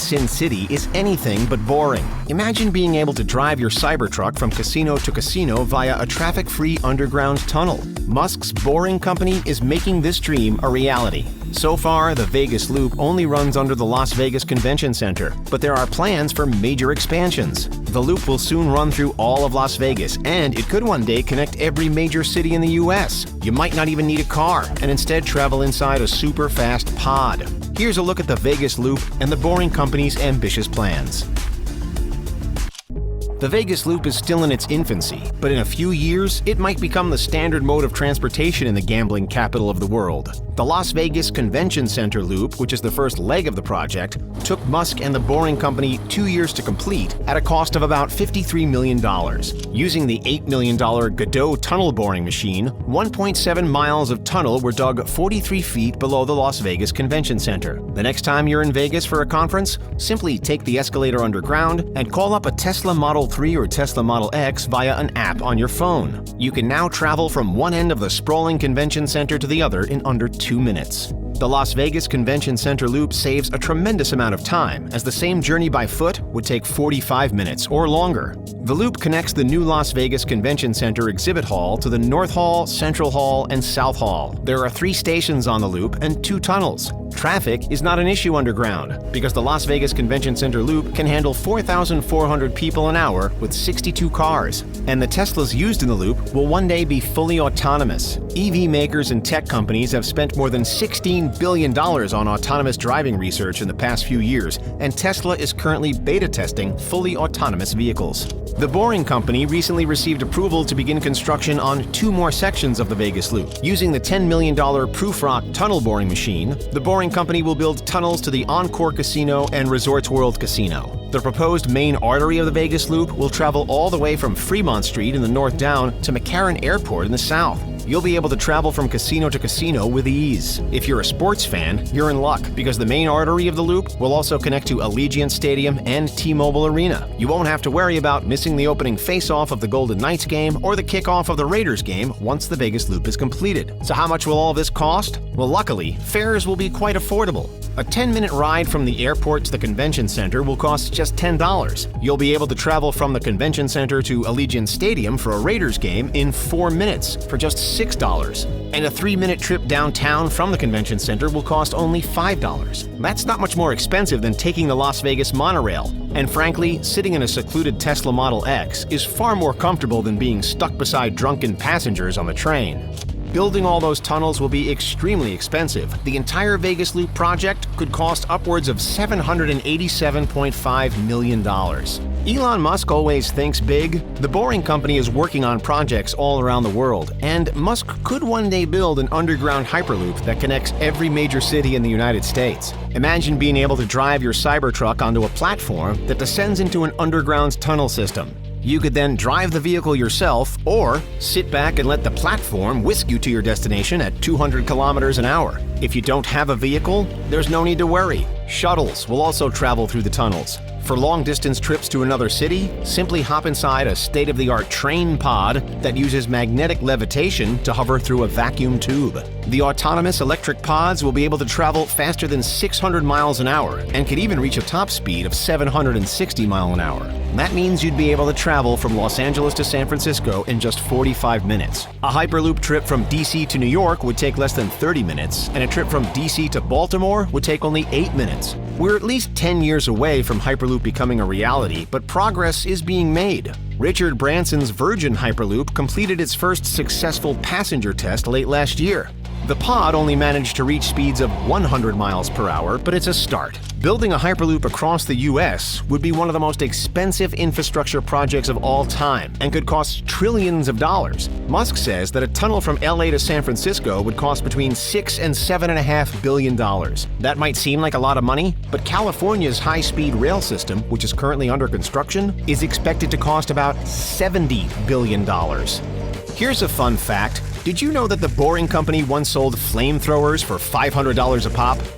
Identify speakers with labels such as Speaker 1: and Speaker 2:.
Speaker 1: Sin City is anything but boring. Imagine being able to drive your Cybertruck from casino to casino via a traffic-free underground tunnel. Musk's Boring Company is making this dream a reality. So far, the Vegas Loop only runs under the Las Vegas Convention Center, but there are plans for major expansions. The loop will soon run through all of Las Vegas, and it could one day connect every major city in the US. You might not even need a car, and instead travel inside a super-fast pod. Here's a look at the Vegas Loop and the Boring Company's ambitious plans. The Vegas Loop is still in its infancy, but in a few years, it might become the standard mode of transportation in the gambling capital of the world. The Las Vegas Convention Center Loop, which is the first leg of the project, took Musk and the Boring Company 2 years to complete at a cost of about $53 million. Using the $8 million Godot tunnel boring machine, 1.7 miles of tunnel were dug 43 feet below the Las Vegas Convention Center. The next time you're in Vegas for a conference, simply take the escalator underground and call up a Tesla Model 3 or Tesla Model X via an app on your phone. You can now travel from one end of the sprawling convention center to the other in under 2 minutes. The Las Vegas Convention Center Loop saves a tremendous amount of time, as the same journey by foot would take 45 minutes or longer. The loop connects the new Las Vegas Convention Center exhibit hall to the North Hall, Central Hall, and South Hall. There are 3 stations on the loop and 2 tunnels. Traffic is not an issue underground, because the Las Vegas Convention Center Loop can handle 4,400 people an hour with 62 cars. And the Teslas used in the loop will one day be fully autonomous. EV makers and tech companies have spent more than $16 billion on autonomous driving research in the past few years, and Tesla is currently beta testing fully autonomous vehicles. The Boring Company recently received approval to begin construction on 2 more sections of the Vegas Loop. Using the $10 million Prufrock tunnel boring machine, the Boring Company will build tunnels to the Encore Casino and Resorts World Casino. The proposed main artery of the Vegas Loop will travel all the way from Fremont Street in the north down to McCarran Airport in the south. You'll be able to travel from casino to casino with ease. If you're a sports fan, you're in luck, because the main artery of the loop will also connect to Allegiant Stadium and T-Mobile Arena. You won't have to worry about missing the opening face-off of the Golden Knights game or the kickoff of the Raiders game once the Vegas Loop is completed. So how much will all this cost? Well, luckily, fares will be quite affordable. A 10-minute ride from the airport to the convention center will cost just $10. You'll be able to travel from the convention center to Allegiant Stadium for a Raiders game in 4 minutes for just $6. And a 3-minute trip downtown from the convention center will cost only $5. That's not much more expensive than taking the Las Vegas monorail. And frankly, sitting in a secluded Tesla Model X is far more comfortable than being stuck beside drunken passengers on the train. Building all those tunnels will be extremely expensive. The entire Vegas Loop project could cost upwards of $787.5 million. Elon Musk always thinks big. The Boring Company is working on projects all around the world, and Musk could one day build an underground hyperloop that connects every major city in the United States. Imagine being able to drive your Cybertruck onto a platform that descends into an underground tunnel system. You could then drive the vehicle yourself, or sit back and let the platform whisk you to your destination at 200 kilometers an hour. If you don't have a vehicle, there's no need to worry. Shuttles will also travel through the tunnels. For long-distance trips to another city, simply hop inside a state-of-the-art train pod that uses magnetic levitation to hover through a vacuum tube. The autonomous electric pods will be able to travel faster than 600 miles an hour and could even reach a top speed of 760 miles an hour. That means you'd be able to travel from Los Angeles to San Francisco in just 45 minutes. A Hyperloop trip from DC to New York would take less than 30 minutes, and a trip from DC to Baltimore would take only 8 minutes. We're at least 10 years away from Hyperloop becoming a reality, but progress is being made. Richard Branson's Virgin Hyperloop completed its first successful passenger test late last year. The pod only managed to reach speeds of 100 miles per hour, but it's a start. Building a Hyperloop across the US would be one of the most expensive infrastructure projects of all time and could cost trillions of dollars. Musk says that a tunnel from LA to San Francisco would cost between $6 and $7.5 billion. That might seem like a lot of money, but California's high-speed rail system, which is currently under construction, is expected to cost about $70 billion. Here's a fun fact. Did you know that the Boring Company once sold flamethrowers for $500 a pop?